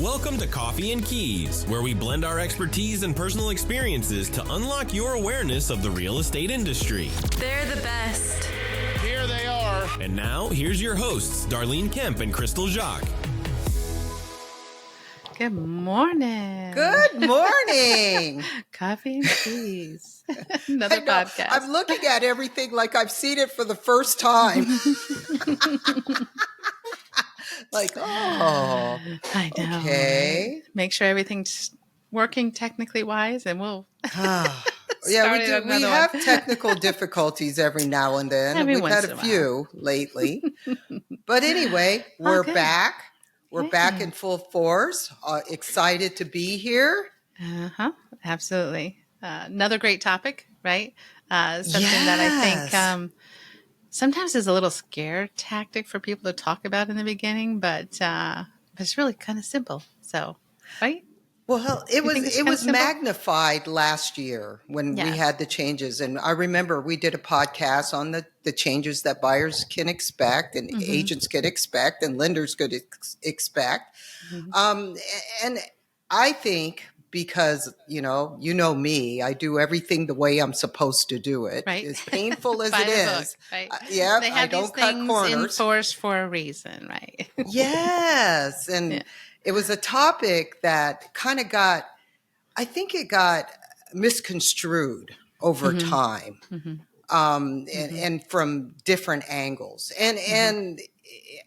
Welcome to Coffee and Keys, where we blend our expertise and personal experiences to unlock your awareness of the real estate industry. They're the best. Here they are. And now, here's your hosts, Darlene Kemp and Jacques. Good morning. Good morning. Coffee and Keys. Another podcast. I'm looking at everything like I've seen it for the first time. Like, oh, I know. Okay. Right? Make sure everything's working technically wise, and we'll. Yeah, we do. We have technical difficulties every now and then. We've had a few lately. But anyway, we're back. We're back in full force. Excited to be here. Absolutely. Another great topick, right? Something that I think sometimes is a little scare tactic for people to talk about in the beginning, but it's really kind of simple. So, right? Well, it was magnified last year when we had the changes. And I remember we did a podcast on the changes that buyers can expect and agents could expect and lenders could expect. And I think because, you know me, I do everything the way I'm supposed to do it. Right. As painful as it is. Right. Yeah, they have I don't these cut things corners. enforced for a reason, right? Yes. And it was a topic that kind of got misconstrued over time. And from different angles. And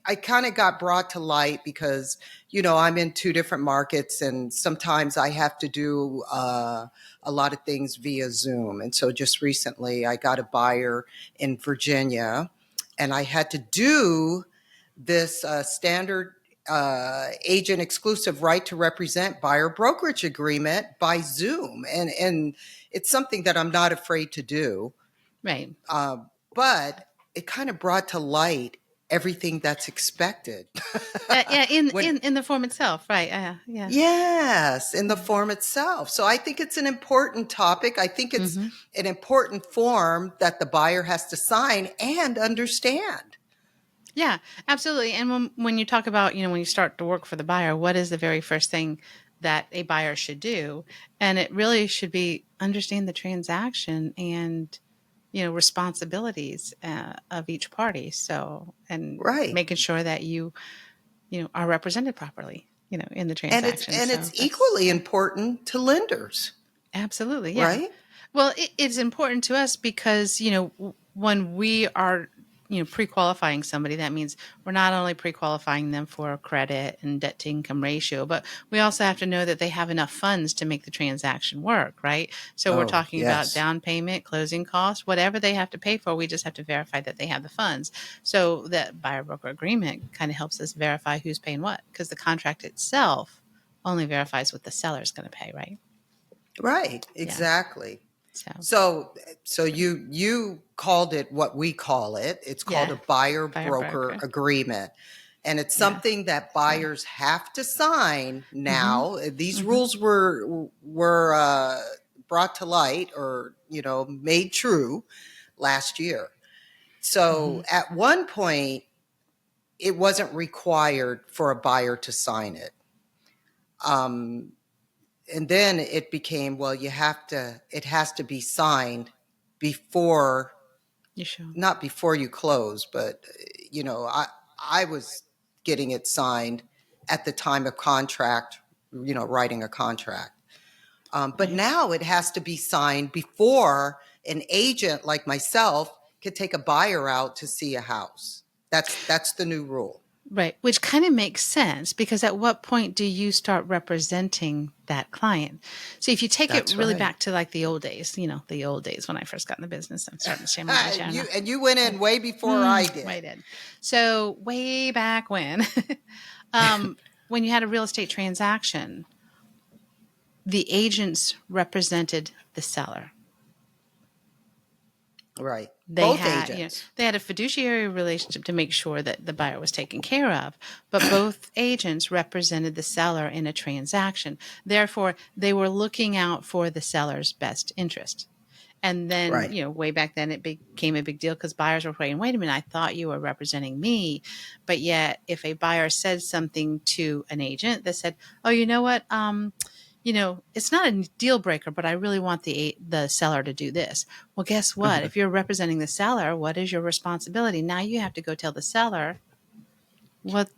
I kind of got brought to light because, I'm in two different markets and sometimes I have to do a lot of things via Zoom. And so just recently I got a buyer in Virginia and I had to do this standard agent exclusive right to represent buyer brokerage agreement by Zoom. And it's something that I'm not afraid to do. Right. But it kind of brought to light everything that's expected. In the form itself. Right. Yes, in the form itself. So I think it's an important topic. I think it's an important form that the buyer has to sign and understand. Yeah, absolutely. And when you talk about, when you start to work for the buyer, what is the very first thing that a buyer should do? And it really should be understand the transaction and, responsibilities of each party. So, and making sure that you are represented properly, in the transaction. And it's equally important to lenders. Absolutely. Yeah. Right? Well, it's important to us because, when we are pre-qualifying somebody, that means we're not only pre-qualifying them for credit and debt to income ratio, but we also have to know that they have enough funds to make the transaction work, right? So we're talking about down payment, closing costs, whatever they have to pay for, we just have to verify that they have the funds. So that buyer broker agreement kind of helps us verify who's paying what, because the contract itself only verifies what the seller is going to pay, right? Right, exactly. Yeah. So you called it what we call it. It's called a buyer broker agreement. And it's something that buyers have to sign now. These rules were brought to light or, made true last year. So at one point, it wasn't required for a buyer to sign it. And then it became, it has to be signed before, not before you close, but, I was getting it signed at the time of contract, writing a contract. But now it has to be signed before an agent like myself could take a buyer out to see a house. That's the new rule. Right, which kind of makes sense because at what point do you start representing that client? So if you take it really back to like the old days, the old days when I first got in the business, I'm starting to say my age. And you went in way before I did. I did. So way back when, when you had a real estate transaction, the agents represented the seller. Right. Both agents. They had a fiduciary relationship to make sure that the buyer was taken care of, but both agents represented the seller in a transaction. Therefore, they were looking out for the seller's best interest. And then, Right. way back then, it became a big deal because buyers were saying, wait a minute, I thought you were representing me. But yet, if a buyer said something to an agent that said, oh, you know what? It's not a deal breaker, but I really want the seller to do this. Well, guess what? Mhm. If you're representing the seller, what is your responsibility? Now you have to go tell the seller what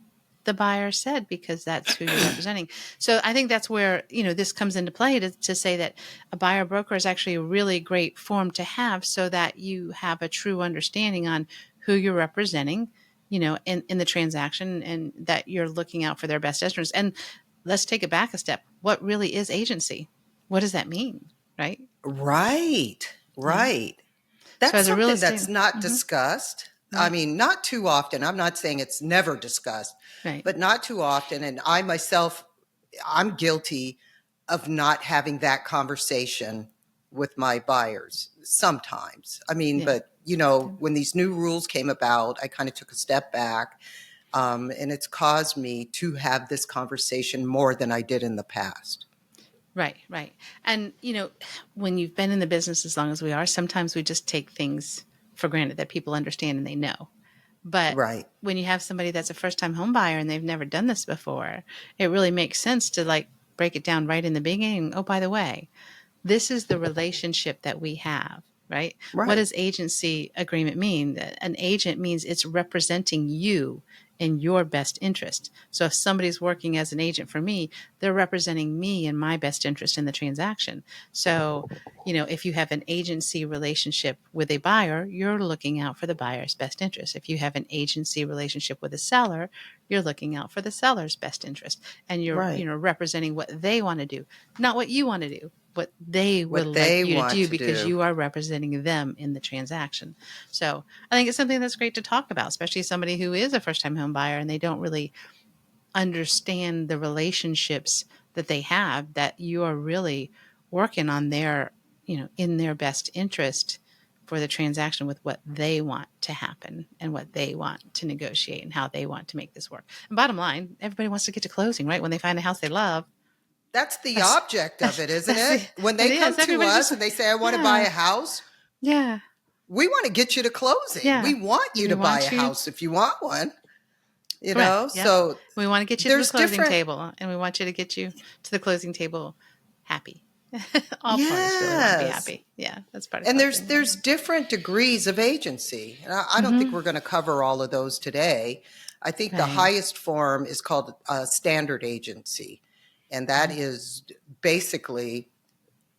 the buyer said because that's who you're representing. So I think that's where, this comes into play to say that a buyer broker is actually a really great form to have so that you have a true understanding on who you're representing, in the transaction, and that you're looking out for their best interests. And let's take it back a step. What really is agency? What does that mean? Right? Right. Yeah. Right. So That's as a real something estate, that's not discussed. I right, mean, not too often. I'm not saying it's never discussed, right, but not too often. And I myself, I'm guilty of not having that conversation with my buyers sometimes. I mean, yeah. but when these new rules came about, I kind of took a step back, and it's caused me to have this conversation more than I did in the past. Right, right. And, when you've been in the business as long as we are, sometimes we just take things for granted that people understand and they know. But Right. when you have somebody that's a first time home buyer and they've never done this before, it really makes sense to like break it down right in the beginning. Oh, by the way, this is the relationship that we have, right? What Right. does agency agreement mean? An agent means it's representing you in your best interest. So if somebody's working as an agent for me, they're representing me in my best interest in the transaction. So, if you have an agency relationship with a buyer, you're looking out for the buyer's best interest. If you have an agency relationship with a seller, you're looking out for the seller's best interest. And you're, Right. representing what they want to do, not what you want to do, what they would What like they you to want do to because do. you are representing them in the transaction. So I think it's something that's great to talk about, especially somebody who is a first time home buyer and they don't really understand the relationships that they have, that you are really working on their, in their best interest for the transaction with what they want to happen and what they want to negotiate and how they want to make this work. And bottom line, everybody wants to get to closing, right? When they find a house they love. That's the That's, object of it, isn't that's it? the, When it they is. come to Everybody us just, and they say, I want to buy yeah, a house, yeah, we want to get you to closing. yeah. We want you We to buy a want you. house if you want one, Correct. Yep. So We want to get you to the there's closing different, table, and we want you to get you to the closing table happy. All parties really want to be yes. happy. Yeah, that's part of And there's closing. there's different degrees of agency. And I don't think Mm-hmm. we're going to cover all of those today. I think the Right. highest form is called standard agency. And that Mm-hmm. is basically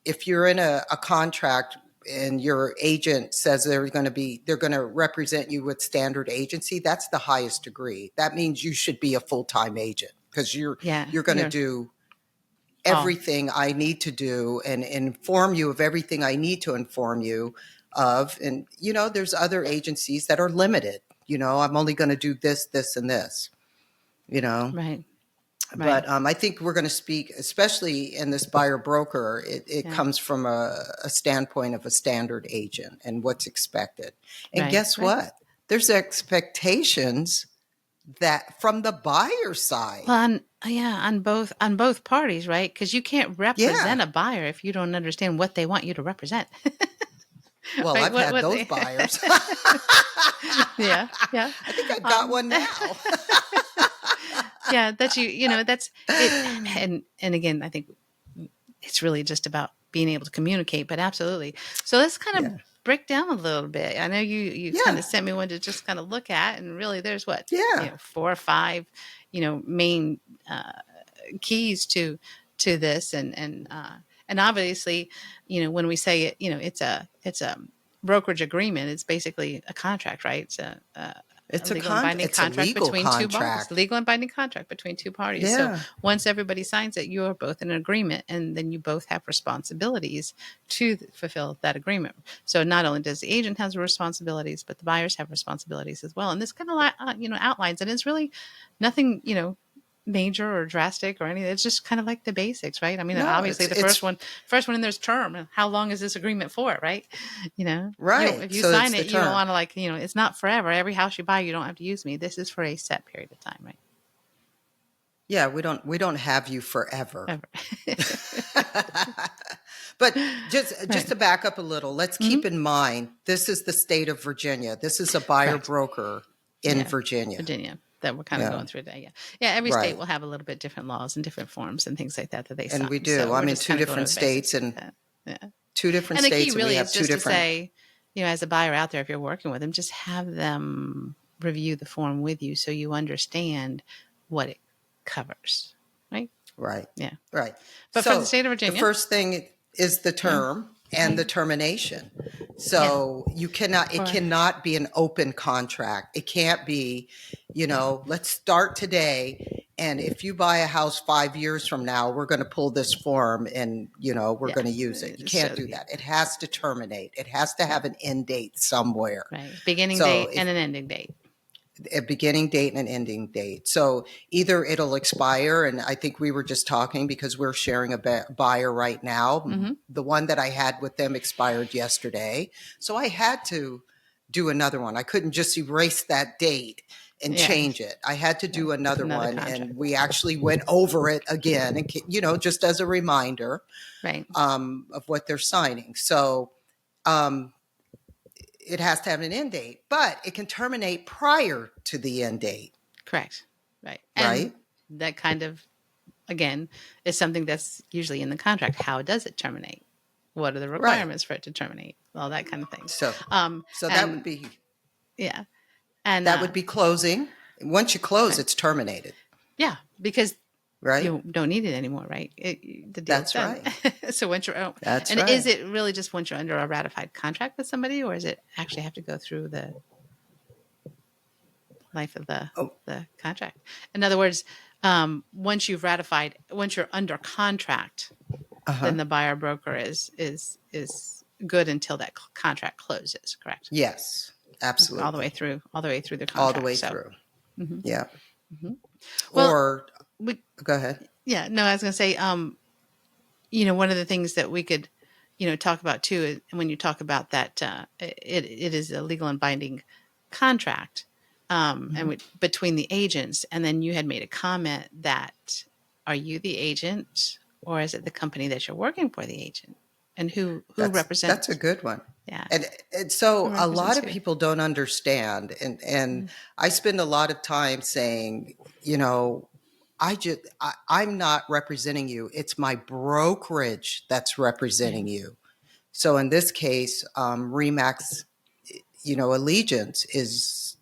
if you're in a contract and your agent says they're going to represent you with standard agency, that's the highest degree. That means you should be a full-time agent because Yeah. you're going to You're do all everything I need to do and inform you of everything I need to inform you of. And there's other agencies that are limited. I'm only going to do this, this, and this. You know, right. Right. but I think we're going to speak, especially in this buyer broker, it Yeah. comes from a standpoint of a standard agent and what's expected. And Right. guess Right. what? There's expectations that from the buyer side. Well, on both parties, right? Because you can't Yeah. represent a buyer if you don't understand what they want you to represent. Well, Right? I've had What those they. buyers. Yeah. Yeah. I think I've got Um, one now. yeah. That's that's it. And again, I think it's really just about being able to communicate, but absolutely. So let's kind of Yeah. break down a little bit. I know you kind Yeah. of sent me one to just kind of look at, and really there's what, Yeah. 4 or 5, main keys to this. And obviously, when we say it, it's a brokerage agreement. It's basically a contract, right? It's a legal and binding It's a contract legal between two parties. contract. Legal and binding contract between two parties. So Yeah. once everybody signs it, you are both in an agreement, and then you both have responsibilities to fulfill that agreement. So not only does the agent have responsibilities, but the buyers have responsibilities as well. And this kind of outlines, and it's really nothing major or drastic or anything. It's just kind of like the basics, right? I mean, No, obviously the it's first one in there's term. How long is this agreement for, right? right. If you So it's sign the it, you don't term. want to it's not forever. Every house you buy, you don't have to use me. This is for a set period of time, right? Yeah, we don't have you forever. Ever. But just Right. to back up a little, let's keep in mind, this is the state of Virginia. This is a buyer Correct. broker in Yeah. Virginia. Virginia, that we're kind of Yeah. going through today. Yeah. Yeah. Every state Right. will have a little bit different laws and different forms and things like that they And sign. we do. So we're I'm in just two kind of going different over the basics states of and that. Yeah. two different And the key states, and we really have is two just to different. say, as a buyer out there, if you're working with them, just have them review the form with you so you understand what it covers. Right. Right. Yeah. Right. But for the So state of the Virginia, first thing is the term and the right. termination. Yeah. So it cannot be an open contract. It can't be, let's start today. And if you buy a house 5 years from now, we're going to pull this form and, we're going to use it. You can't do that. It has to terminate. It has to have an end date somewhere. Right. Beginning So date and an ending date. a beginning date and an ending date. So either it'll expire, and I think we were just talking because we're sharing a buyer right now. The one that I had with them expired yesterday. So I had to do another one. I couldn't just erase that date and change it. I had to do another one. contract. And we actually went over it again, and, just as a reminder Right. of what they're signing. So, it has to have an end date, but it can terminate prior to the end date. Correct. Right. Right. And that kind of, again, is something that's usually in the contract. How does it terminate? What are the requirements for it to terminate? All that kind of thing. So that would be, yeah. And that would be closing. Once you close, it's terminated. Yeah. Because right. you don't need it anymore, right? The deal's That's done. right. So once you're, That's and right. is it really just once you're under a ratified contract with somebody, or is it actually have to go through the life of the contract? In other words, once you're under contract, then the buyer broker is good until that contract closes. Correct? Yes, absolutely. All the way through the contract. All the way through. Yeah. Well, or go ahead. Yeah, no, I was going to say, one of the things that we could, talk about too, is when you talk about that, it is a legal and binding contract, and between the agents. And then you had made a comment that, are you the agent, or is it the company that you're working for the agent, and who represents? That's a good one. Yeah. And so a lot of people don't understand, and I spend a lot of time saying, I'm not representing you. It's my brokerage that's representing you. So in this case, Remax, Allegiance is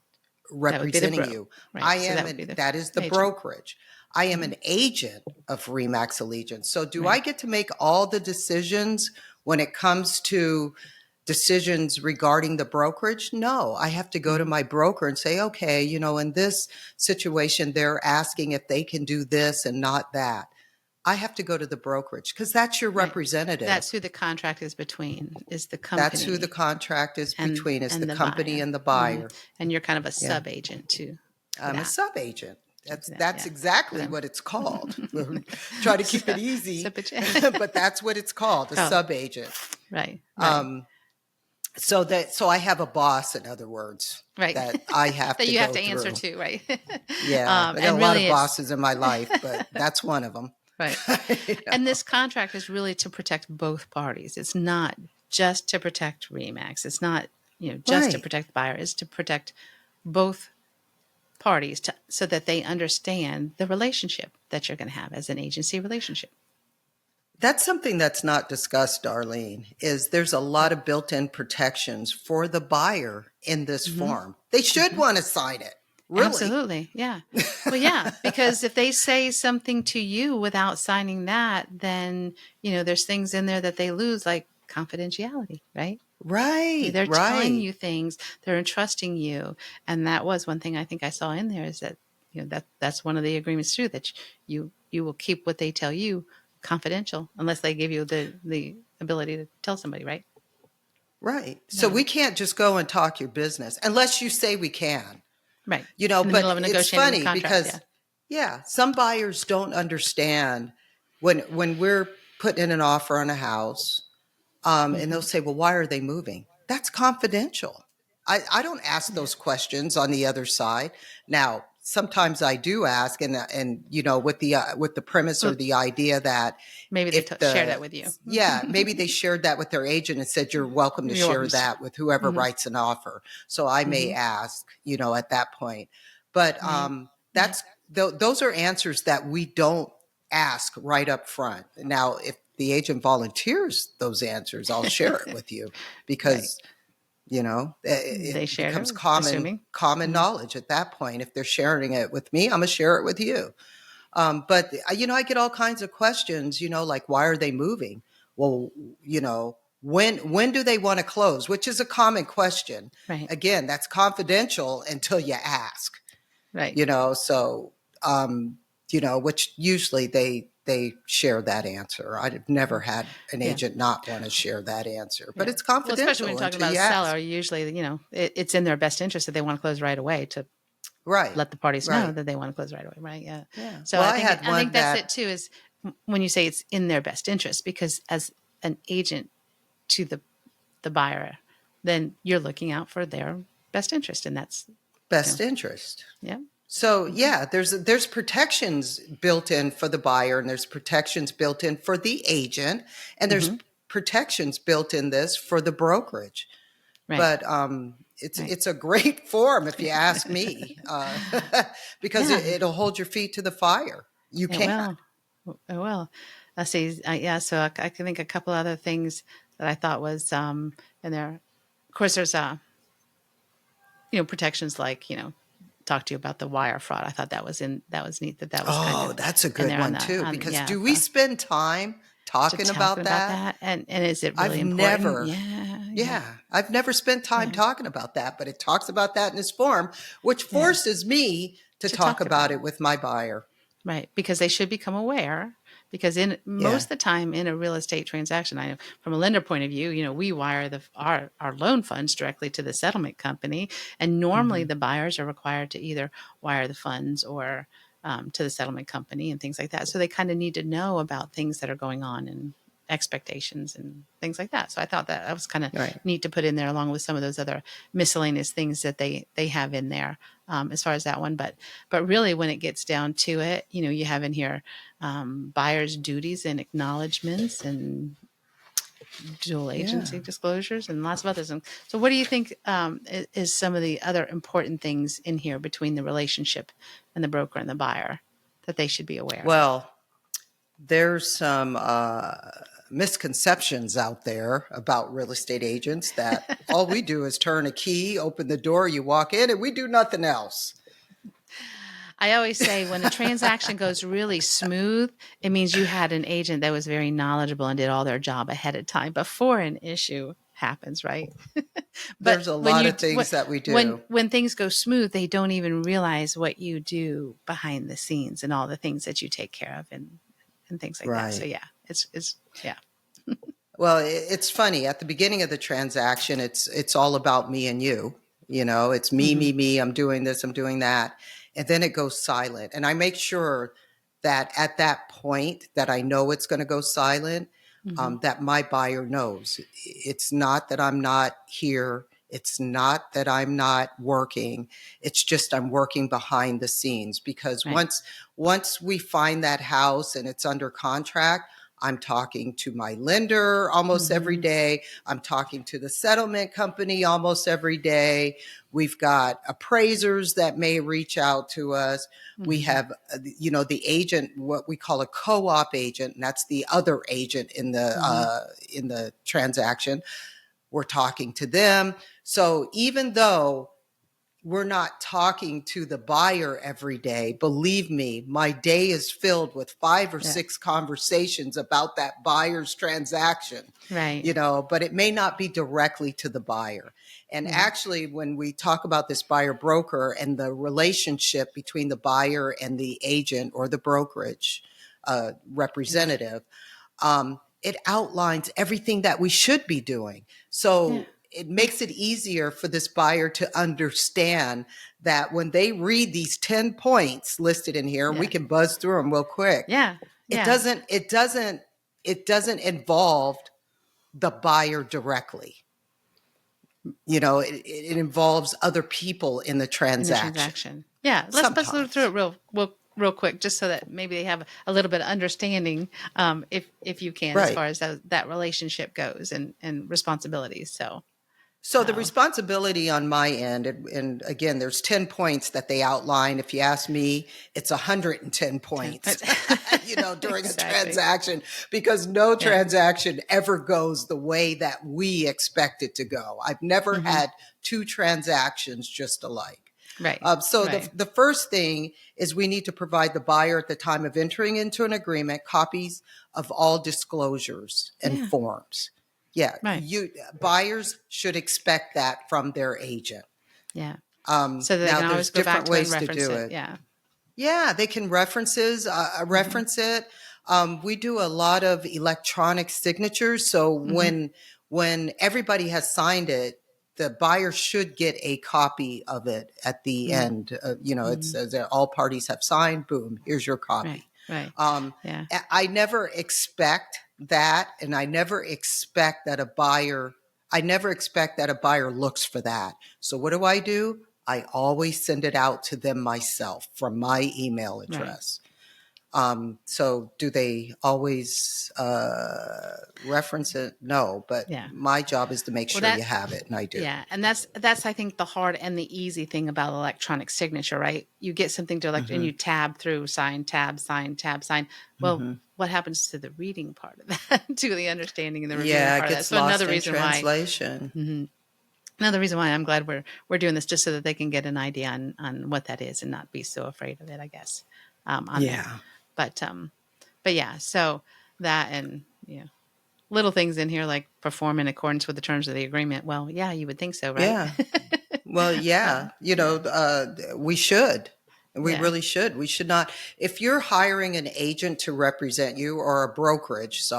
representing you. Right. That is the agent. brokerage. I am an agent of Remax Allegiance. So do I get to make all the decisions when it comes to decisions regarding the brokerage? No, I have to go to my broker and say, okay, in this situation, they're asking if they can do this and not that. I have to go to the brokerage because that's your representative. That's who the contract is between, is the company. That's who the contract is between, is the company buyer. and the buyer. And you're kind of a sub-agent too. I'm a sub-agent. That's exactly what it's called. Try to keep it easy, but that's what it's called, a sub-agent. Right. So I have a boss, in other words, that I have that to you go have to through. answer to, right? Yeah, I got a lot of bosses in my life, but that's one of them. Right. And this contract is really to protect both parties. It's not just to protect Remax. It's not, just to protect the buyer. It's to protect both parties so that they understand the relationship that you're going to have as an agency relationship. That's something that's not discussed, Darlene, is there's a lot of built-in protections for the buyer in this form. They should want to sign it. Really? Absolutely. Yeah. Well, yeah, because if they say something to you without signing that, then, there's things in there that they lose, like confidentiality, right? Right. They're telling you things, they're entrusting you. And that was one thing I think I saw in there, is that, that's one of the agreements too, that you will keep what they tell you confidential unless they give you the ability to tell somebody, right? Right. So we can't just go and talk your business unless you say we can. Right. But it's funny because, some buyers don't understand when we're putting in an offer on a house, and they'll say, well, why are they moving? That's confidential. I don't ask those questions on the other side. Now, sometimes I do ask, and with the premise or the idea that maybe they share that with you. Maybe they shared that with their agent and said, you're welcome to share that with whoever writes an offer. So I may ask, at that point. But those are answers that we don't ask right up front. Now, if the agent volunteers those answers, I'll share it with you because it becomes common knowledge at that point. If they're sharing it with me, I'm gonna share it with you. But I get all kinds of questions, like, why are they moving? Well, when do they want to close? Which is a common question. Right. Again, that's confidential until you ask. Right. So which usually they share that answer. I've never had an agent not want to share that answer, but it's confidential. Well, especially when you're talking about a seller, usually, it's in their best interest that they want to close right away to let the parties know that they want to close right away. Right. Yeah. So I think that's it too, is when you say it's in their best interest, because as an agent to the buyer, then you're looking out for their best interest, and that's best interest. Yeah. So there's protections built in for the buyer, and there's protections built in for the agent, and there's protections built in this for the brokerage. Right. But it's a great form, if you ask me, because it'll hold your feet to the fire. You can't. It will. Let's see. So I can think a couple other things that I thought was in there. Of course, there's protections like talk to you about the wire fraud. I thought that was neat. That was that's a good one too. Because do we spend time talking about that? And is it really important? I've never spent time talking about that, but it talks about that in this form, which forces me to talk about it with my buyer. Right, because they should become aware. Because most of the time in a real estate transaction, I know from a lender point of view, we wire our loan funds directly to the settlement company, and normally the buyers are required to either wire the funds or to the settlement company and things like that. So they kind of need to know about things that are going on and expectations and things like that. So I thought that was kind of neat to put in there, along with some of those other miscellaneous things that they have in there as far as that one. But really, when it gets down to it, you have in here buyer's duties and acknowledgments and dual agency disclosures and lots of others. And so what do you think is some of the other important things in here between the relationship and the broker and the buyer that they should be aware of? Well, there's some misconceptions out there about real estate agents that all we do is turn a key, open the door, you walk in, and we do nothing else. I always say when a transaction goes really smooth, it means you had an agent that was very knowledgeable and did all their job ahead of time before an issue happens, right? There's a lot of things that we do. When things go smooth, they don't even realize what you do behind the scenes and all the things that you take care of and things like that. So it's Well, it's funny. At the beginning of the transaction, it's all about me and you. It's me. I'm doing this, I'm doing that. And then it goes silent. And I make sure that at that point that I know it's going to go silent, that my buyer knows. It's not that I'm not here. It's not that I'm not working. It's just I'm working behind the scenes, because once we find that house and it's under contract, I'm talking to my lender almost every day. I'm talking to the settlement company almost every day. We've got appraisers that may reach out to us. We have, the agent, what we call a co-op agent, and that's the other agent in the transaction. We're talking to them. So even though we're not talking to the buyer every day, believe me, my day is filled with 5 or 6 conversations about that buyer's transaction, but it may not be directly to the buyer. And actually, when we talk about this buyer broker and the relationship between the buyer and the agent or the brokerage representative, it outlines everything that we should be doing. So it makes it easier for this buyer to understand that when they read these 10 points listed in here, we can buzz through them real quick. It doesn't involve the buyer directly. It involves other people in the transaction. Yeah, let's look through sometimes. it real quick, just so that maybe they have a little bit of understanding, if you can, as Right. far as that relationship goes, and responsibilities. So, So the uh, responsibility on my end, and again, there's 10 points that they outline. If you ask me, it's 110 10 points, points. during a Exactly. transaction, because no Yeah. transaction ever goes the way that we expect it to go. I've never Hmm. had two transactions just alike. Right. So Right. the first thing is we need to provide the buyer at the time of entering into an agreement copies of all disclosures and Yeah. forms. Yeah, Right. buyers should expect that from their agent. Yeah. So they Now can there's always go back different to it and ways to reference do it. it. Yeah. Yeah, they can Hmm. reference it. We do a lot of electronic signatures, so Hmm. when everybody has signed it, the buyer should get a copy of it at the Hmm. end. It Hmm. says that all parties have signed. Boom, here's your Right. copy. Right. Um, Yeah. I never expect that, and I never expect that a buyer. I never expect that a buyer looks for that. So what do? I always send it out to them myself from my email Right. address. So do they always reference it? No, but Yeah. my job is to make Well, sure you have it, and I do. yeah, and that's I think the hard and the easy thing about electronic signature, right? You get something to elect, and Hmm. you tab through, sign, tab, sign, tab, sign. Well, Hmm. what happens to the reading part of that, to the understanding and the reviewing Yeah, it part of that? gets So another lost in reason why, translation. mhm, another reason why I'm glad we're doing this, just so that they can get an idea on what that is and not be so afraid of it, I guess, on there. Yeah, But yeah, so that, and little things in here like perform in accordance with the terms of the agreement. Well, yeah, you would think so, right? yeah. Well, yeah, Yeah, we should. We yeah. really should. We should not. If you're hiring an agent to represent you, or a brokerage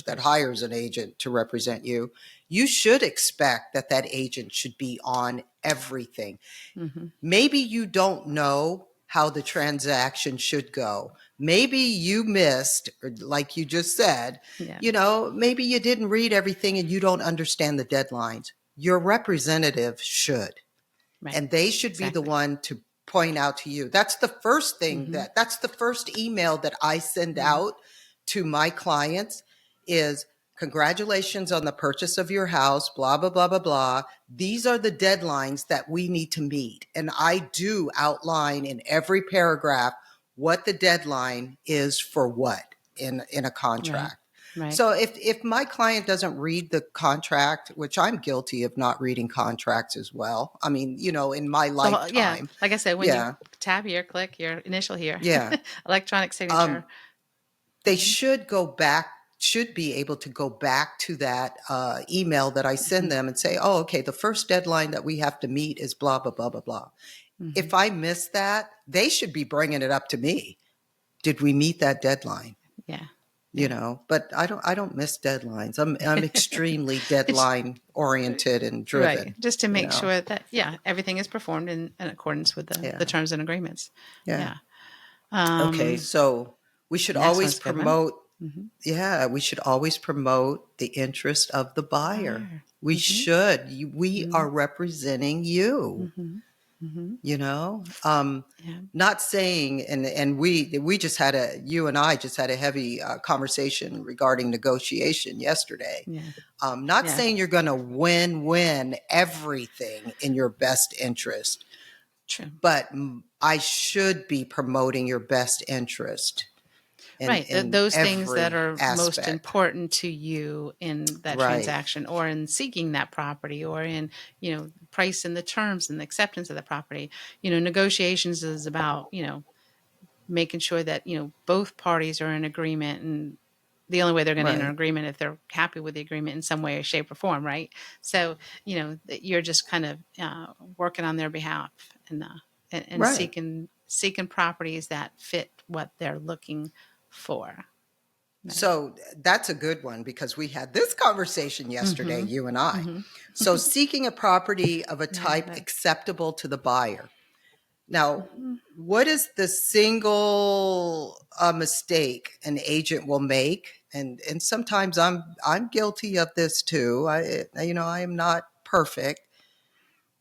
that hires an agent to represent you, you should expect that that agent should be on everything. Mm-hmm. Maybe you don't know how the transaction should go. Maybe you missed, or like you just said, Yeah, maybe you didn't read everything and you don't understand the deadlines. Your representative should, right. and they should be the Exactly. one to point out to you. That's the first thing, Mm-hmm. that's the first email that I send Mm-hmm. out to my clients is, congratulations on the purchase of your house, blah, blah, blah, blah, blah. These are the deadlines that we need to meet. And I do outline in every paragraph what the deadline is for what in a Right. contract. Right. So if my client doesn't read the contract, which I'm guilty of not reading contracts as well. I mean, in my Yeah, lifetime. like I said, when you Yeah. tab here, click your initial here, Yeah. electronic Um, signature. they Mm-hmm. should be able to go back to that email that I send Mm-hmm. them and say, oh, okay, the first deadline that we have to meet is blah, blah, blah, blah, blah. Mm-hmm. If I miss that, they should be bringing it up to me. Did we meet that deadline? Yeah. Yeah. But I don't miss deadlines. I'm extremely It's deadline oriented and right. driven, Just to you make know. sure that, yeah, everything is performed in accordance with the Yeah. terms and agreements. Yeah. Yeah. Okay, so we should Next always one's a good one. promote, Mm-hmm. yeah, we should always promote the interest of the The buyer. buyer. We Mm-hmm. should. We Mm-hmm. are representing you, Mm-hmm. Mm-hmm. you know. Yeah. Not saying, and we just had you and I just had a heavy conversation regarding negotiation yesterday. Yeah. Not Yeah. saying you're going to win everything in your best interest, True. but I should be promoting your best interest Right. in Those things that every are most aspect. important to you in that Right. transaction, or in seeking that property, or in, price and the terms and the acceptance of the property. Negotiations is about, making sure that, both parties are in agreement, and the only way they're going to enter an Right. agreement if they're happy with the agreement in some way, shape, or form, right? So, that you're just kind of working on their behalf, and Right. seeking properties that fit what they're looking for. Right. So that's a good one because we had this conversation yesterday, Mm-hmm. you and I. Mm-hmm. So seeking a property of a Yeah. type acceptable to the buyer. Now, Mm-hmm. what is the single mistake an agent will make? And sometimes I'm guilty of this too. I am not perfect,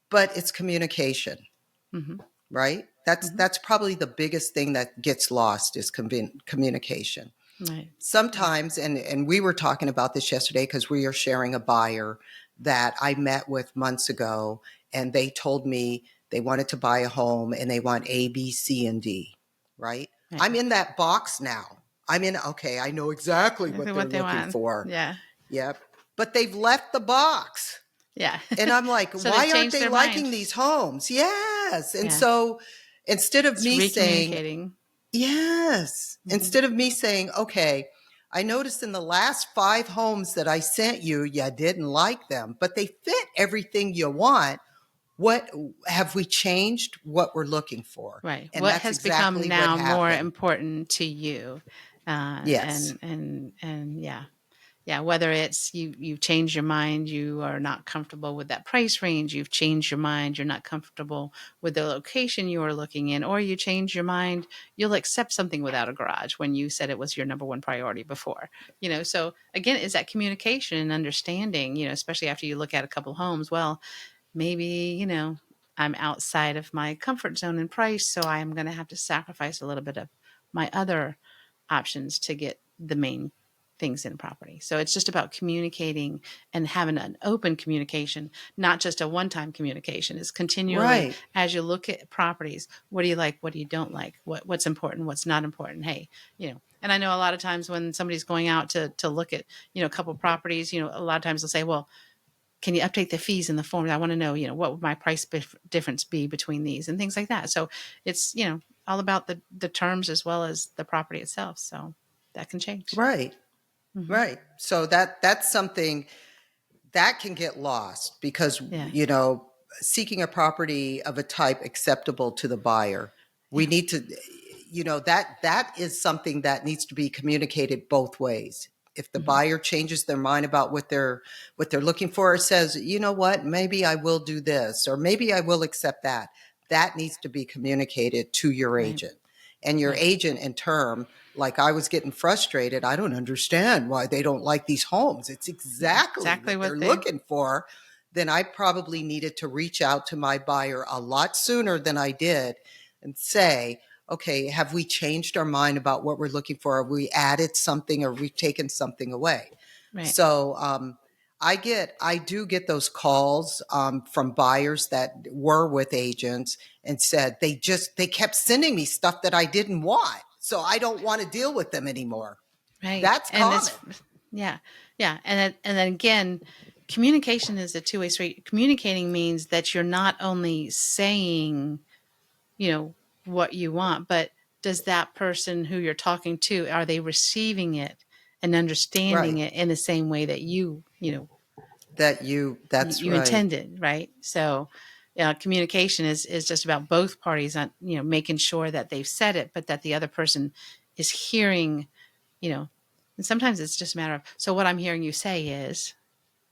but it's communication. Mm-hmm. right? That's probably the biggest thing that gets lost is communication. Right. Sometimes, and we were talking about this yesterday because we are sharing a buyer that I met with months ago, and they told me they wanted to buy a home and they want A, B, C, and D, right? Right. I'm in that box now. Okay, I know exactly what they're they looking want. for. Yeah. Yep. But they've left the box. Yeah. And I'm like, So they've why aren't changed they their mind. liking these homes? Yes. And Yeah. so instead of It's me saying, recommunicating. yes, instead of me saying, okay, I noticed in the last 5 homes that I sent you, you didn't like them, but they fit everything you want. What have we changed what we're looking for? Right. And What that's has become exactly what now more happened. important to you? Yes. And yeah. Yeah, whether it's you've changed your mind, you are not comfortable with that price range, you've changed your mind, you're not comfortable with the location you are looking in, or you change your mind, you'll accept something without a garage when you said it was your number one priority before. So again, is that communication and understanding, especially after you look at a couple homes. Well, maybe, I'm outside of my comfort zone in price, so I'm going to have to sacrifice a little bit of my other options to get the main things in property. So it's just about communicating and having an open communication, not just a one-time communication. It's continually, Right. as you look at properties, what do you like, what do you don't like, what's important, what's not important. Hey, and I know a lot of times when somebody's going out to look at, a couple properties, a lot of times they'll say, well, can you update the fees in the forms? I want to know, what would my price difference be between these and things like that. So it's, all about the terms as well as the property itself. So that can change. Right. Mm-hmm. Right. So that's something that can get lost because, Yeah. seeking a property of a type acceptable to the buyer, we Yeah. need to, that is something that needs to be communicated both ways. If the Mm-hmm. buyer changes their mind about what they're looking for, or says, you know what, maybe I will do this, or maybe I will accept that, that needs to be communicated to your Right. agent. And your Right. agent in turn, like I was getting frustrated. I don't understand why they don't like these homes. It's exactly Exactly what they're what they. looking for. Then I probably needed to reach out to my buyer a lot sooner than I did and say, okay, have we changed our mind about what we're looking for? Have we added something or we've taken something away? Right. So I do get those calls from buyers that were with agents and said they kept sending me stuff that I didn't want. So I don't want to deal with them anymore. Right. That's And common. yeah. And then again, communication is a two-way street. Communicating means that you're not only saying, what you want, but does that person who you're talking to, are they receiving it and understanding Right. it in the same way that That's you right. intended, right? So communication is just about both parties on, making sure that they've said it, but that the other person is hearing, and sometimes it's just a matter of, so what I'm hearing you say is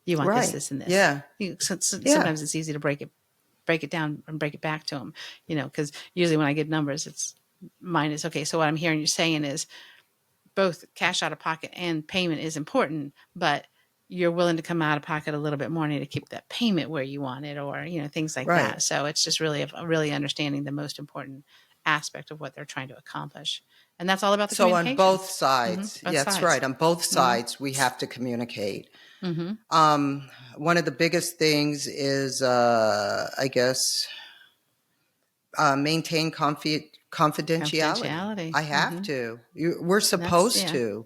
you want this, Right. this, and this. Yeah. Yeah. Sometimes it's easy to break it down and break it back to them, because usually when I get numbers, it's mine is, okay, so what I'm hearing you saying is both cash out of pocket and payment is important, but you're willing to come out of pocket a little bit more to keep that payment where you want it, or, things like Right. that. So it's just really understanding the most important aspect of what they're trying to accomplish. And that's all about the So on communication. both Mm-hmm. sides, Both that's sides. right. On both Mm-hmm. sides, we have to communicate. Mm-hmm. One of the biggest things is, I guess, maintain confidentiality. Confidentiality. I have Mm-hmm. to. We're That's, supposed yeah. to,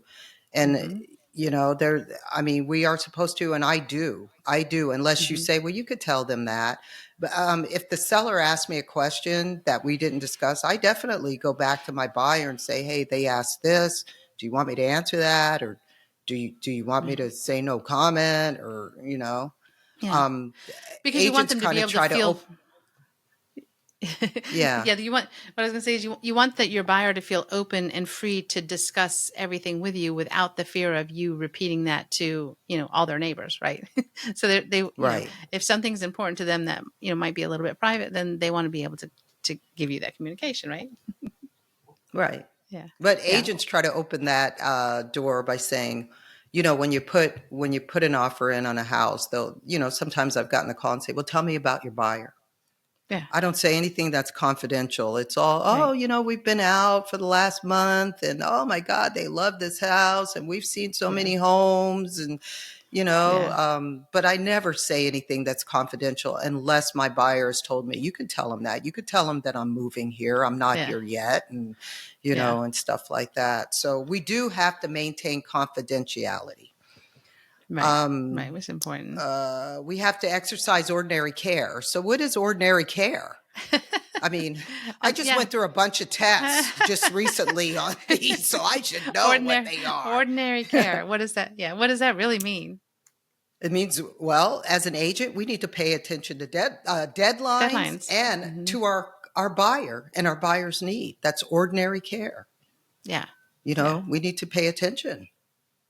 and Mm-hmm. there. I mean, we are supposed to, and I do. I do, unless you Mm-hmm. say, well, you could tell them that. But if the seller asks me a question that we didn't discuss, I definitely go back to my buyer and say, hey, they asked this. Do you want me to answer that, or do you want me Right. to say no comment, or Yeah. um, Because you want agents them to kind be of able to try to feel. yeah. Yeah, you want, what I was going to say is you want that your buyer to feel open and free to discuss everything with you without the fear of you repeating that to, all their neighbors, right? So they, Right. if something's important to them that, might be a little bit private, then they want to be able to give you that communication, right? Right. Yeah. But Yeah. agents try to open that door by saying, when you put an offer in on a house, they'll, sometimes I've gotten a call and say, well, tell me about your buyer. Yeah. I don't say anything that's confidential. It's all, Right. we've been out for the last month and oh my God, they love this house and we've seen so Yeah. many homes and, Yeah. but I never say anything that's confidential unless my buyer has told me. You can tell them that. You could tell them that I'm moving here. I'm not Yeah. here yet and, Yeah. and stuff like that. So we do have to maintain confidentiality. Right. Right. Was important. We have to exercise ordinary care. So what is ordinary care? I mean, I just Yeah. went through a bunch of tests just recently on these, so I should know what they are. Ordinary care. What is that? Yeah. What does that really mean? It means, well, as an agent, we need to pay attention to deadlines and to our buyer and our buyer's need. That's ordinary care. Yeah. We need to pay attention.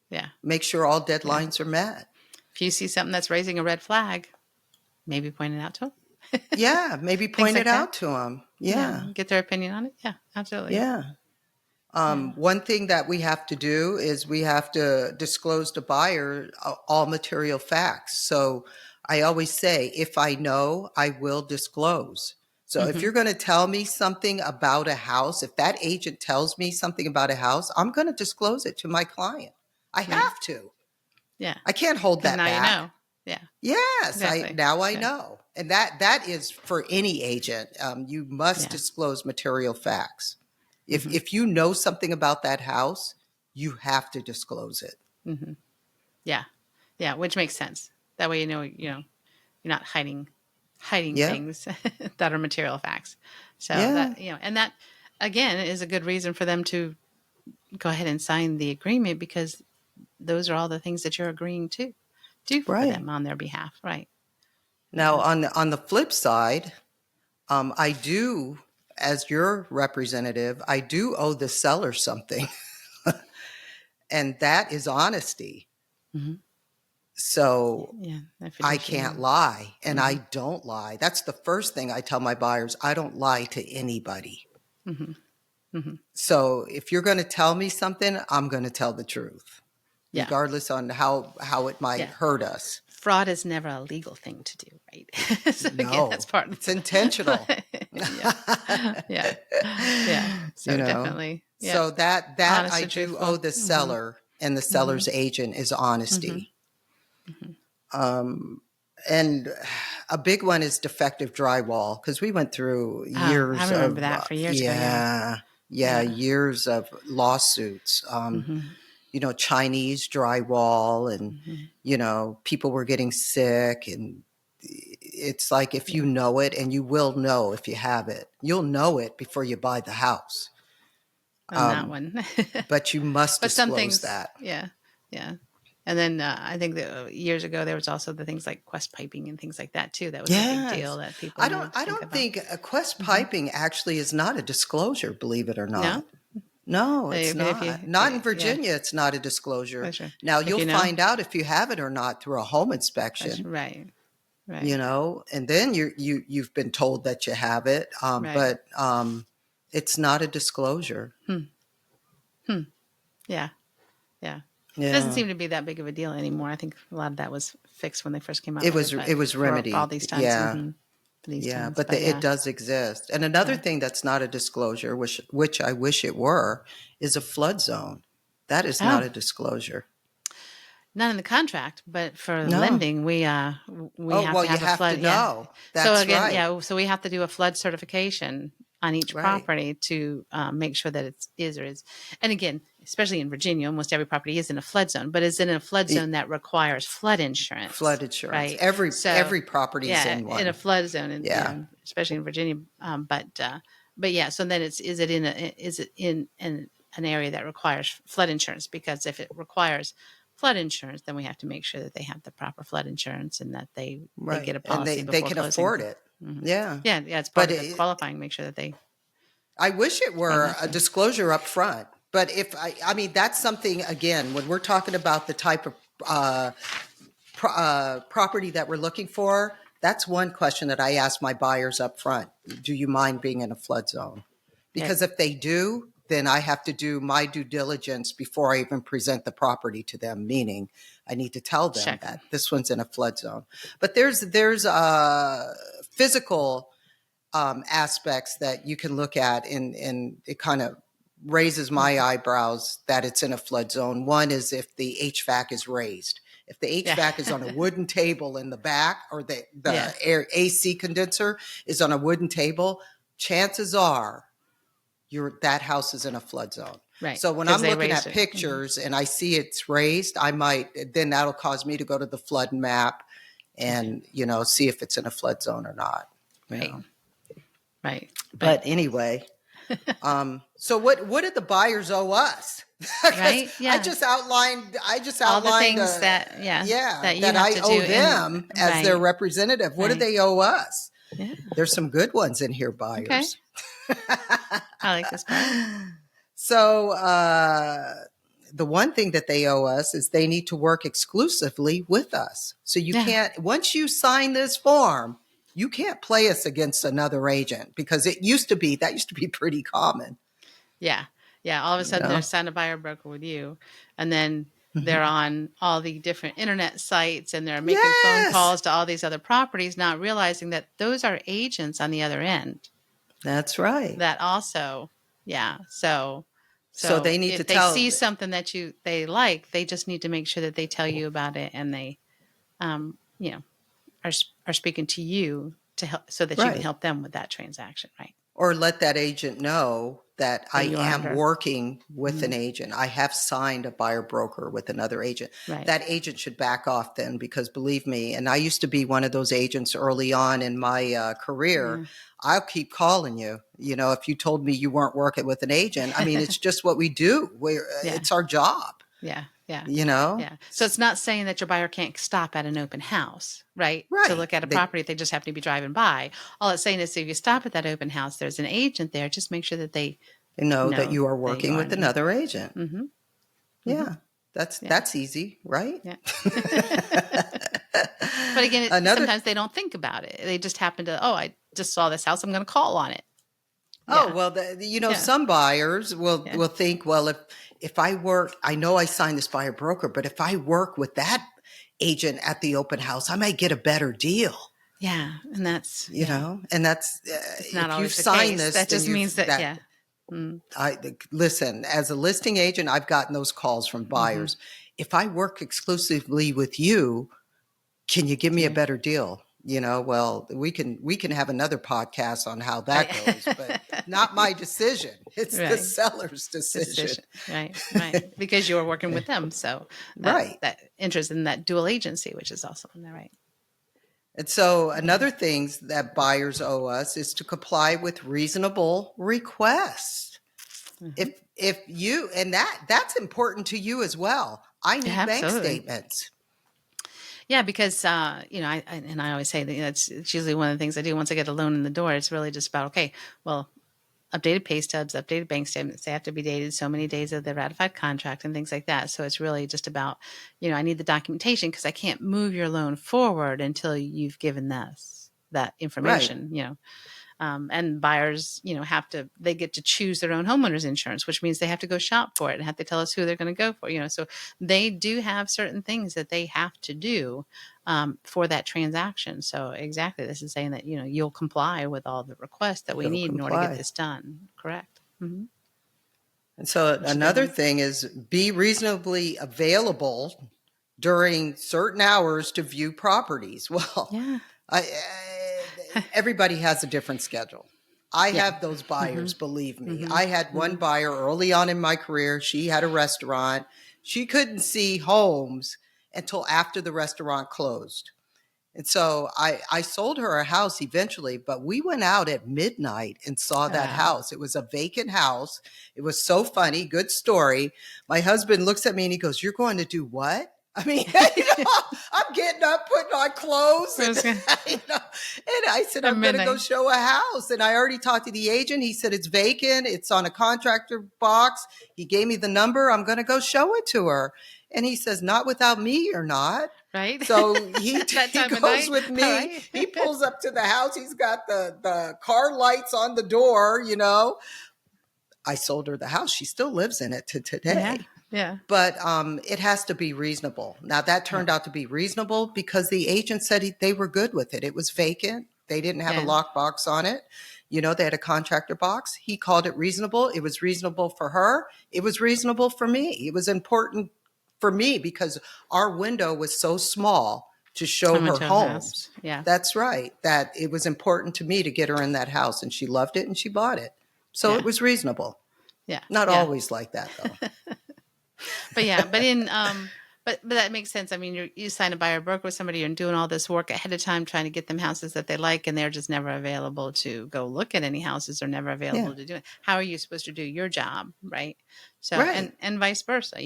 Yeah. Make sure all deadlines are met. If you see something that's raising a red flag, maybe point it out to them. Yeah, maybe point it out to them. Yeah. Get their opinion on it. Yeah, absolutely. Yeah. One thing that we have to do is we have to disclose to buyer all material facts. So I always say, if I know, I will disclose. So if you're going to tell me something about a house, if that agent tells me something about a house, I'm going to disclose it to my client. I have to. Yeah. I can't hold that now back. You know. Yeah. Yes, Exactly. I know. And that is for any agent. You must disclose material facts. If you know something about that house, you have to disclose it. Yeah. Yeah, which makes sense. That way you're not hiding things that are material facts. So that and that again is a good reason for them to go ahead and sign the agreement, because those are all the things that you're agreeing to do for them on their behalf. Right. Now, on the flip side, I do, as your representative, I do owe the seller something, and that is honesty. So I can't lie, and I don't lie. That's the first thing I tell my buyers. I don't lie to anybody. So if you're going to tell me something, I'm going to tell the truth, regardless on how it might hurt us. Fraud is never a legal thing to do, right? So No, that's part of it's intentional. Yeah. So definitely. Yeah. So that I do owe the seller and the seller's agent is honesty. And a big one is defective drywall, because we went through years I remember that for years ago. Years of lawsuits. Chinese drywall, and people were getting sick, and it's like, if you know it, and you will know if you have it, you'll know it before you buy the house. On that one. But you must disclose some things, that. Yeah. And then I think that years ago there was also the things like Quest piping and things like that too. That was a big deal that people. I don't think a Quest piping actually is not a disclosure. Believe it or not. No, it's not. Not in Virginia. It's not a disclosure. Sure. Now you'll find out if you have it or not through a home inspection. Right. And then you've been told that you have it, but it's not a disclosure. Yeah. It doesn't seem to be that big of a deal anymore. I think a lot of that was fixed when they first came out. It was remedied all these times. Yeah. But it does exist. And another thing that's not a disclosure, which I wish it were, is a flood zone. That is not a disclosure. Not in the contract, but for lending, we have to have a flood. To know. That's so again, right. So we have to do a flood certification on each property to make sure that it is or is. And again, especially in Virginia, almost every property is in a flood zone, but is in a flood zone that requires flood insurance. Flood insurance. Right? Every property is in one. In a flood zone, and especially in Virginia. So then is it in an area that requires flood insurance? Because if it requires flood insurance, then we have to make sure that they have the proper flood insurance and that they get a policy and before they can closing. afford it. It's part of qualifying. Make sure that they. I wish it were a disclosure up front, but if I mean that's something, again, when we're talking about the type of property that we're looking for, that's one question that I ask my buyers up front. Do you mind being in a flood zone? Because if they do, then I have to do my due diligence before I even present the property to them, meaning I need to tell them that this one's in a flood zone. But there's physical aspects that you can look at, and it kind of raises my eyebrows that it's in a flood zone. One is if the HVAC is raised. If the HVAC is on a wooden table in the back, or the air AC condenser is on a wooden table, chances are that house is in a flood zone. Right. So when I'm looking at pictures and I see it's raised, then that'll cause me to go to the flood map and, see if it's in a flood zone or not. Right. Right. But anyway, so what did the buyers owe us? Right. Yeah. I just outlined all the things that I owe them as their representative. What do they owe us? Yeah. There's some good ones in here, buyers. Okay. I like this part. So the one thing that they owe us is they need to work exclusively with us. So you can't, once you sign this form, you can't play us against another agent, because that used to be pretty common. Yeah. Yeah. All of a sudden they're signed a buyer broker with you, and then they're on all the different internet sites, and they're making phone calls to all these other properties, not realizing that those are agents on the other end. That's right. That also, So they need to if they see something that they like, they just need to make sure that they tell you about it, and they, are speaking to you to help, so that you can help them with that transaction, right? Or let that agent know that I am working with an agent. I have signed a buyer broker with another agent. Right. That agent should back off then, because believe me, and I used to be one of those agents early on in my career. Yeah. I'll keep calling you. If you told me you weren't working with an agent, I mean, it's just what we do. It's our job. Yeah. Yeah. Yeah. So it's not saying that your buyer can't stop at an open house, right? To look at a property. They just have to be driving by. All it's saying is, if you stop at that open house, there's an agent there. Just make sure that they know that you are working with another agent. Mm-hmm. Yeah. That's easy, right? Yeah. But again, sometimes they don't think about it. They just happen to, I just saw this house, I'm going to call on it. Oh, well, some buyers will think, well, if I work, I know I signed this buyer broker, but if I work with that agent at the open house, I might get a better deal. Yeah. And that's, and that's, it's not if always you've the signed case. this, That just means that. Listen, as a listing agent, I've gotten those calls from buyers. If I work exclusively with you, can you give me a better deal? Well, we can have another podcast on how that goes, but not my decision. It's the seller's decision. Right. Because you're working with them. So that interest in that dual agency, which is also in there, right? And so another things that buyers owe us is to comply with reasonable requests. If you, and that's important to you as well. I need bank statements. Yeah, because, I always say that it's usually one of the things I do once I get a loan in the door. It's really just about, updated pay stubs, updated bank statements. They have to be dated so many days of the ratified contract and things like that. So it's really just about, I need the documentation, because I can't move your loan forward until you've given us that information, and buyers, they get to choose their own homeowners insurance, which means they have to go shop for it and have to tell us who they're going to go for, so they do have certain things that they have to do for that transaction. So exactly, this is saying that, you'll comply with all the requests that we need in order to get this done. Correct. Mm-hmm. And so another thing is be reasonably available during certain hours to view properties. Well, everybody has a different schedule. I have those buyers, believe me. I had one buyer early on in my career. She had a restaurant. She couldn't see homes until after the restaurant closed. And so I sold her a house eventually, but we went out at midnight and saw that house. It was a vacant house. It was so funny. Good story. My husband looks at me and he goes, "You're going to do what?" I mean, I'm getting up, putting on clothes. And I said, I'm going to go show a house. And I already talked to the agent. He said, it's vacant. It's on a contractor box. He gave me the number. I'm going to go show it to her. And he says, not without me, you're not. Right. So he goes with me. Right. He pulls up to the house. He's got the car lights on the door, I sold her the house. She still lives in it to today. Yeah. But it has to be reasonable. Now, that turned out to be reasonable because the agent said they were good with it. It was vacant. They didn't have a Yeah. lockbox on it. They had a contractor box. He called it reasonable. It was reasonable for her. It was reasonable for me. It was important for me because our window was so small to show Come her into a house. homes. Yeah. That's right. That it was important to me to get her in that house, and she loved it and she bought it. So Yeah. it was reasonable. Yeah. Not Yeah. always like that though. But yeah, but in but that makes sense. I mean, you sign a buyer broker with somebody, you're doing all this work ahead of time trying to get them houses that they like, and they're just never available to go look at any houses, or never Yeah. available to do it. How are you supposed to do your job, right? So Right. and vice versa.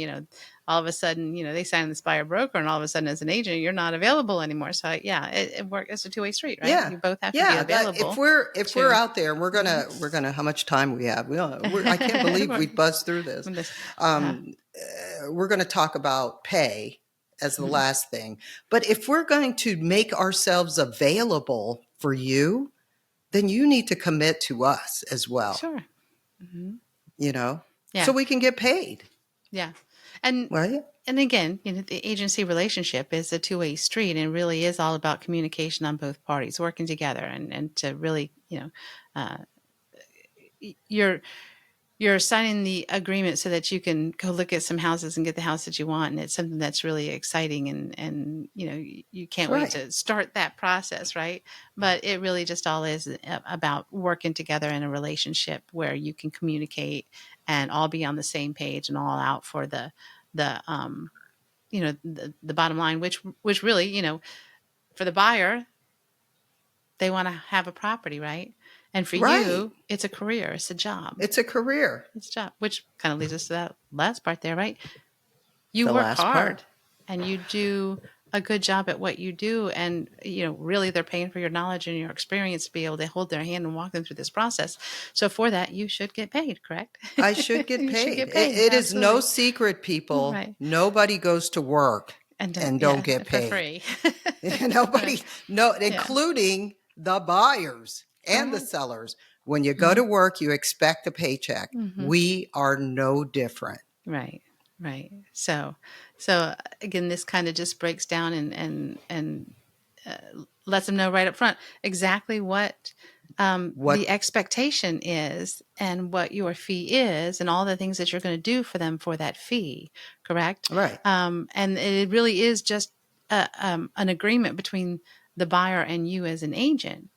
All of a sudden, they sign this buyer broker, and all of a sudden, as an agent, you're not available anymore. So yeah, it works. It's a two-way street, right? Yeah. You both have to be Yeah. If available we're to. out there, we're gonna. How much time we have? I can't believe we buzzed through this. Uh, We're going to talk about pay as the Mhm. last thing. But if we're going to make ourselves available for you, then you need to commit to us as well. Sure. Hmm. So Yeah. we can get paid. Yeah. And Right. and again, the agency relationship is a two-way street, and really is all about communication on both parties working together, and to really, uh, you're signing the agreement so that you can go look at some houses and get the house that you want, and it's something that's really exciting, and you can't wait Right. to start that process, right? But it really just all is about working together in a relationship where you can communicate and all be on the same page and all out for the bottom line, which really, for the buyer, they want to have a property, right? And for Right. you, it's a career, it's a job. It's a career. It's a job, which kind of leads us to that last part there, right? You The work last hard part. and you do a good job at what you do. And, really they're paying for your knowledge and your experience to be able to hold their hand and walk them through this process. So for that, you should get paid, correct? I should get You should paid. get paid. It is no Absolutely. secret, people. Right. Nobody goes to work and don't get for paid. free. Nobody, including the buyers and the Correct. sellers. When you go to work, you expect a paycheck. Mhm. We are no different. Right. Right. So again, this kind of just breaks down and lets them know right up front exactly what the expectation is, and what your fee is, and all the things that you're going to do for them for that fee. Correct. Right. And it really is just an agreement between the buyer and you as an agent,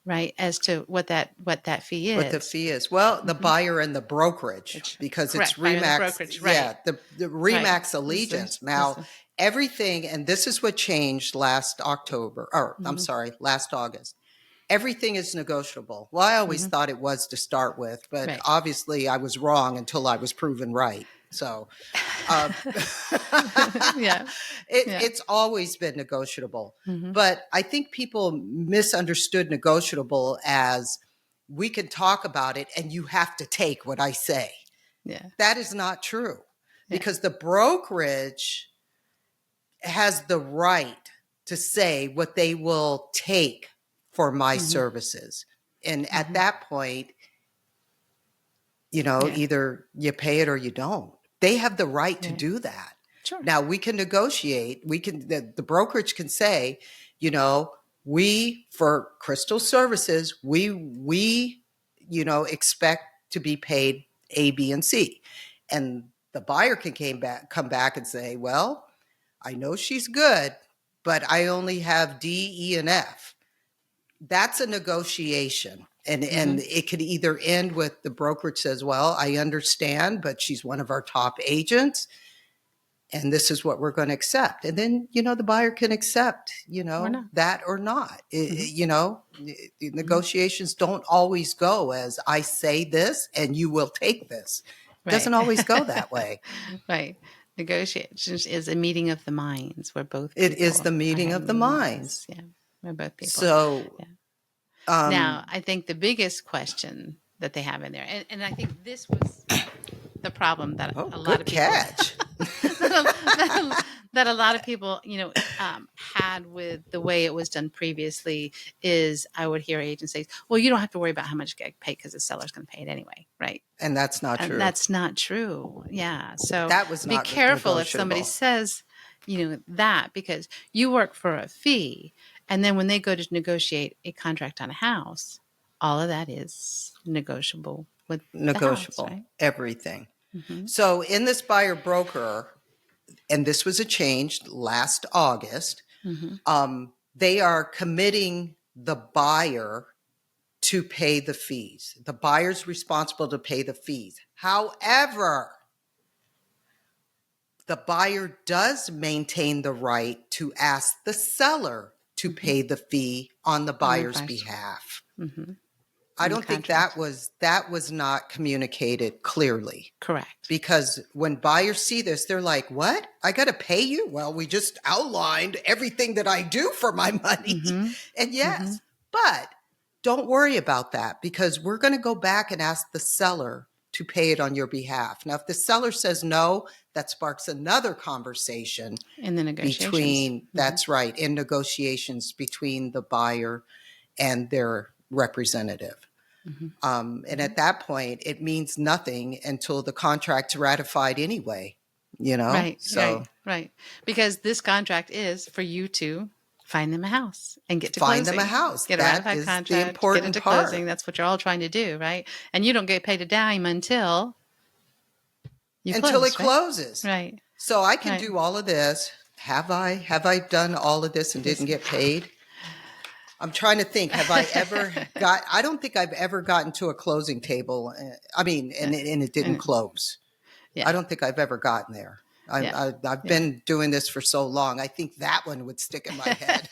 right? As to what that fee is. What the fee is. Well, the buyer and the brokerage, because Correct. it's Buyer and the Remax. brokerage, right. Yeah, the Remax allegiance. Now, everything, and this is what changed last October, or I'm sorry, last August. Everything is negotiable. Well, I always thought it was to start with, but Right. obviously I was wrong until I was proven right. So Yeah. it's always been negotiable. Mhm. But I think people misunderstood negotiable as we can talk about it and you have to take what I say. Yeah. That is not true, Yeah. because the brokerage has the right to say what they will take for my services. And at that point, Yeah. either you pay it or you don't. They have the right to Yeah. do that. Sure. Now we can negotiate. The brokerage can say, we, for Crystal Services, we expect to be paid A, B, and C. And the buyer can come back and say, well, I know she's good, but I only have D, E, and F. That's a negotiation. And it could either end with the brokerage says, well, I understand, but she's one of our top agents, and this is what we're going to accept. And then, the buyer can accept, that or not. Negotiations don't always go as I say this and you will take this. It doesn't always go that way. Right. Negotiations is a meeting of the minds where both It is people the are meeting of the having minds. Yeah. Where both people. So, Yeah. Now, I think the biggest question that they have in there, and I think this was the problem that a lot of people catch. that a lot of people, had with the way it was done previously, is I would hear agents say, well, you don't have to worry about how much you get paid because the seller's going to pay it anyway. Right. And that's not true. And that's not true. Yeah. So that was not be careful if negotiable. somebody says, that, because you work for a fee. And then when they go to negotiate a contract on a house, all of that is negotiable with the house, Negotiable, right? everything. Mm-hmm. So in this buyer broker, and this was a change last August, Mm-hmm. they are committing the buyer to pay the fees. The buyer's responsible to pay the fees. However, the buyer does maintain the right to ask the seller to Mm-hmm. pay the fee on the On the buyer's buyer's. behalf. Mm-hmm. I In the don't think contract. that was not communicated clearly. Correct. Because when buyers see this, they're like, what? I got to pay you? Well, we just outlined everything that I do for my money. Mm-hmm. And Mm-hmm. yes, but don't worry about that because we're going to go back and ask the seller to pay it on your behalf. Now, if the seller says no, that sparks another conversation In the negotiations. between, that's right, in negotiations between the buyer and their representative. Mm-hmm. And at that point, it means nothing until the contract's ratified anyway, you know? Right, So right. Because this contract is for you to find them a house and get to find them a closing. house. Get a That ratified is the contract, get important into closing. part. That's what you're all trying to do, right? And you don't get paid a dime until you Until it close, right? closes. Right, So I can right. do all of this. Have I? Have I done all of this and didn't get paid? I'm trying to think. Have I ever I don't think I've ever gotten to a closing table. I mean, and it didn't And close. yeah, I don't think I've ever gotten there. yeah, I've yeah. been doing this for so long. I think that one would stick in my head.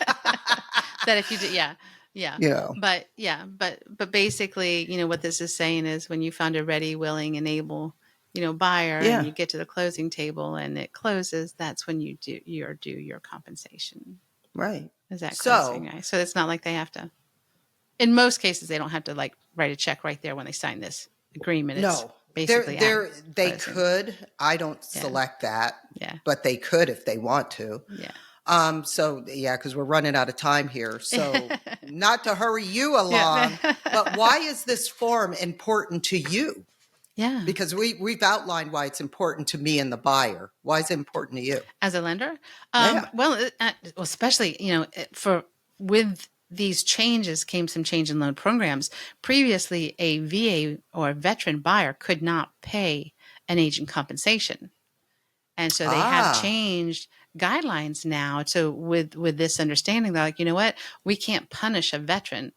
That if you did, yeah. You know, But basically, what this is saying is when you found a ready, willing, and able, buyer, and yeah, you get to the closing table and it closes, that's when you do your compensation. right. Is that closing, So, right? So it's not like they have to. In most cases, they don't have to like write a check right there when they sign this agreement. It's no, basically at they closing. could. I don't Yeah, select that, yeah, but they could if they want to. yeah. So yeah, because we're running out of time here. So not to hurry you Yeah. along, but why is this form important to you? Yeah. Because we've outlined why it's important to me and the buyer. Why is it important to you? As a lender, Yeah. well, especially for with these changes came some change in loan programs. Previously, a VA or a veteran buyer could not pay an agent compensation. And so they have Ah, changed guidelines now to with this understanding. They're like, you know what? We can't punish a veteran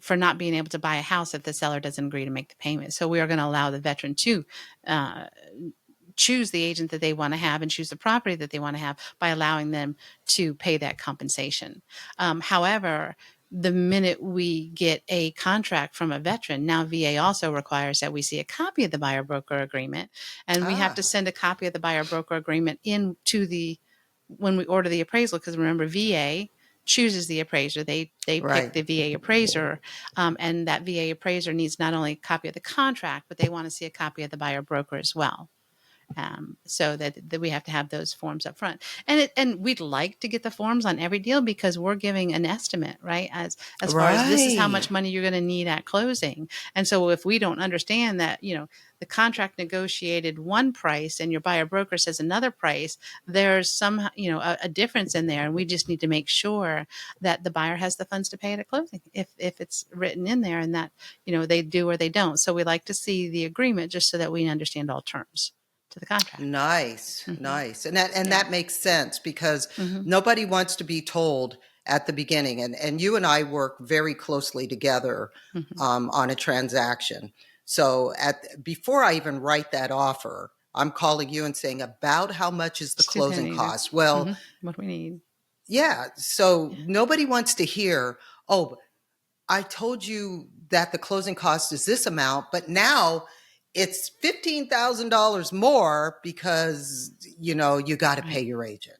for not being able to buy a house if the seller doesn't agree to make the payment. So we are going to allow the veteran to uh, choose the agent that they want to have and choose the property that they want to have by allowing them to pay that compensation. However, the minute we get a contract from a veteran, now VA also requires that we see a copy of the buyer broker agreement, and we have to ah, send a copy of the buyer broker agreement into when we order the appraisal, because remember VA chooses the appraiser. They pick right. the VA appraiser, and that VA appraiser needs not only a copy of the contract, but they want to see a copy of the buyer broker as well. So that we have to have those forms up front, and we'd like to get the forms on every deal because we're giving an estimate, right? As far as this is how Right. much money you're going to need at closing, and so if we don't understand that, the contract negotiated one price and your buyer broker says another price, there's some a difference in there, and we just need to make sure that the buyer has the funds to pay it at closing if it's written in there, and that they do or they don't. So we like to see the agreement just so that we understand all terms to the contract. Nice, Hmm. nice. And Yeah. that makes sense because Hmm. nobody wants to be told at the beginning. And you and I work very closely together Hmm. on a transaction. So before I even write that offer, I'm calling you and saying about how much is the Just closing need cost. Well, what we need. yeah. So Yeah. nobody wants to hear, oh, I told you that the closing cost is this amount, but now it's $15,000 more because, you got to pay Right. your agent.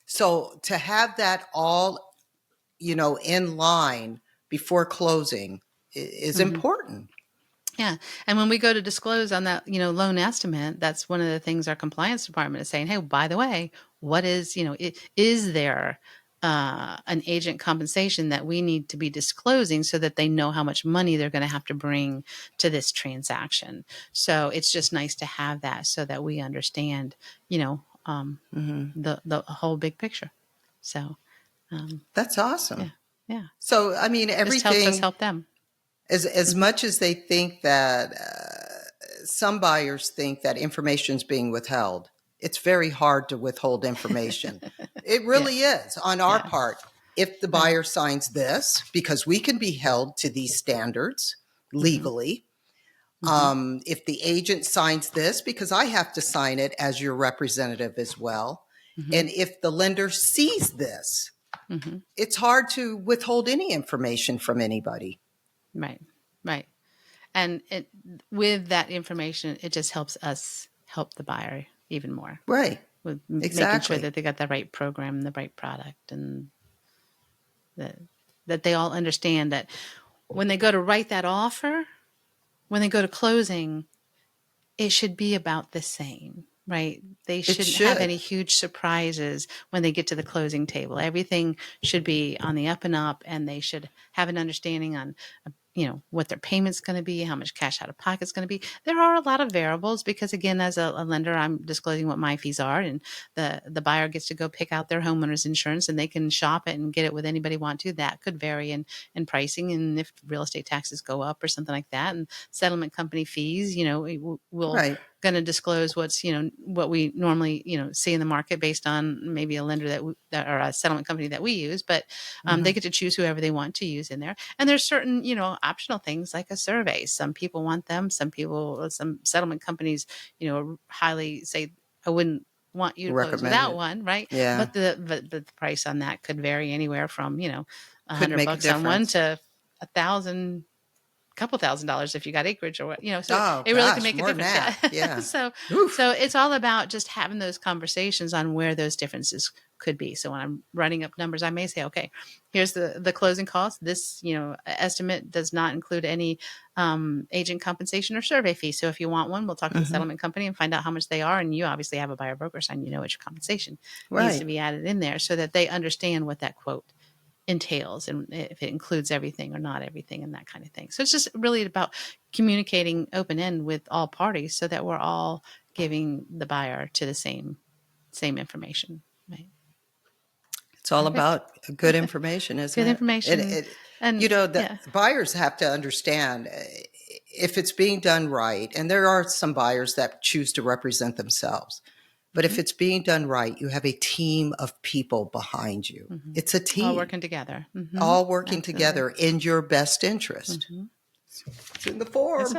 So to have that all, in line before closing is Hmm. important. Yeah. And when we go to disclose on that, loan estimate, that's one of the things our compliance department is saying, hey, by the way, what is, is there an agent compensation that we need to be disclosing so that they know how much money they're going to have to bring to this transaction? So it's just nice to have that so that we understand, Hmm. the whole big picture. So That's awesome. Yeah. Yeah. So, I mean, Just helps us everything, help them. as much as they think that some buyers think that information is being withheld, it's very hard to withhold information. It really is on our part. If the buyer signs this, because we can be held to these standards legally. If the agent signs this, because I have to sign it as your representative as well. And if the lender sees this, it's hard to withhold any information from anybody. Right. Right. And with that information, it just helps us help the buyer even more. Right. With making sure that they got the right program, the right product, and that they all understand that when they go to write that offer, when they go to closing, it should be about the same, right? They shouldn't have any huge surprises when they get to the closing table. Everything should be on the up and up, and they should have an understanding on, what their payment's going to be, how much cash out of pocket's going to be. There are a lot of variables because, again, as a lender, I'm disclosing what my fees are, and the buyer gets to go pick out their homeowner's insurance, and they can shop it and get it with anybody want to. That could vary in pricing, and if real estate taxes go up or something like that, and settlement company fees, we'll going to disclose what's, what we normally, see in the market based on maybe a lender that or a settlement company that we use, but they get to choose whoever they want to use in there. And there's certain, optional things like a survey. Some people want them. Some settlement companies, highly say, I wouldn't want you to close without one, right? Yeah. But the price on that could vary anywhere from, $100 on one to $1,000. Couple $1,000s if you got acreage or what, so it really can make a difference. Yeah. So it's all about just having those conversations on where those differences could be. So when I'm running up numbers, I may say, okay, here's the closing cost. This, estimate does not include any agent compensation or survey fee. So if you want one, we'll talk to the settlement company and find out how much they are. And you obviously have a buyer broker sign, what your compensation needs to be added in there so that they understand what that quote entails and if it includes everything or not everything and that kind of thing. So it's just really about communicating open end with all parties so that we're all giving the buyer to the same information. Right. It's all about good information, isn't it? Good information. And buyers have to understand if it's being done right, and there are some buyers that choose to represent themselves. But if it's being done right, you have a team of people behind you. It's a team. All working together. All working together in your best interest. It's in the form.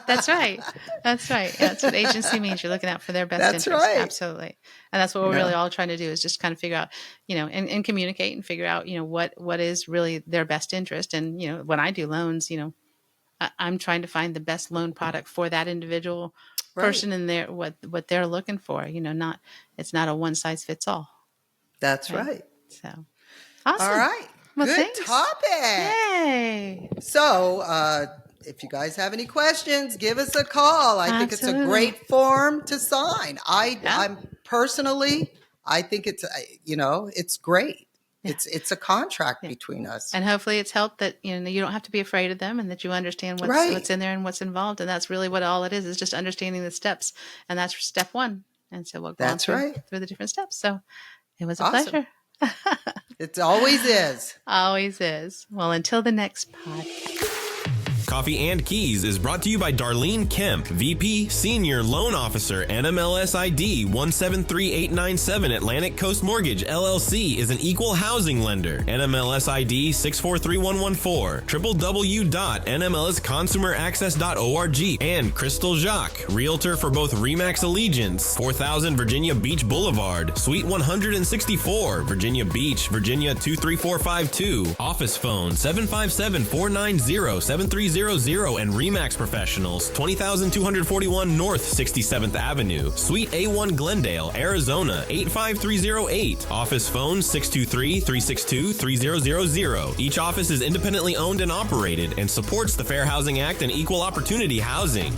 That's right. That's right. That's what agency means. You're looking out for their best interest. That's right. Absolutely. And that's what we're really all trying to do is just kind of figure out, and communicate and figure out, what is really their best interest. And, when I do loans, I'm trying to find the best loan product for that individual person and their what they're looking for. It's not a one size fits all. That's right. So awesome. All right. Well, good thanks. topic. Yay. So if you guys have any questions, give us a call. I think it's a great form to sign. I'm personally, I think it's it's great. Yeah. It's a contract between us. And hopefully it's helped that, you don't have to be afraid of them and that you understand what's in there and what's involved. And that's really what all it is just understanding the steps. And that's step one. And so we'll go on through the different steps. So it was a pleasure. It always is. Always is. Well, until the next podcast. Coffee and Keys is brought to you by Darlene Kemp, VP, Senior Loan Officer, NMLS ID 173897. Atlantic Coast Mortgage, LLC is an equal housing lender. NMLS ID 643114. www.nmlsconsumeraccess.org. And Crystal Jacques, Realtor for both RE/MAX Allegiance, 4000 Virginia Beach Boulevard, Suite 164, Virginia Beach, Virginia 23452. Office phone 757-490-7300 and RE/MAX Professionals, 20,241 North 67th Avenue, Suite A1 Glendale, Arizona 85308. Office phone 623-362-3000. Each office is independently owned and operated and supports the Fair Housing Act and Equal Opportunity Housing.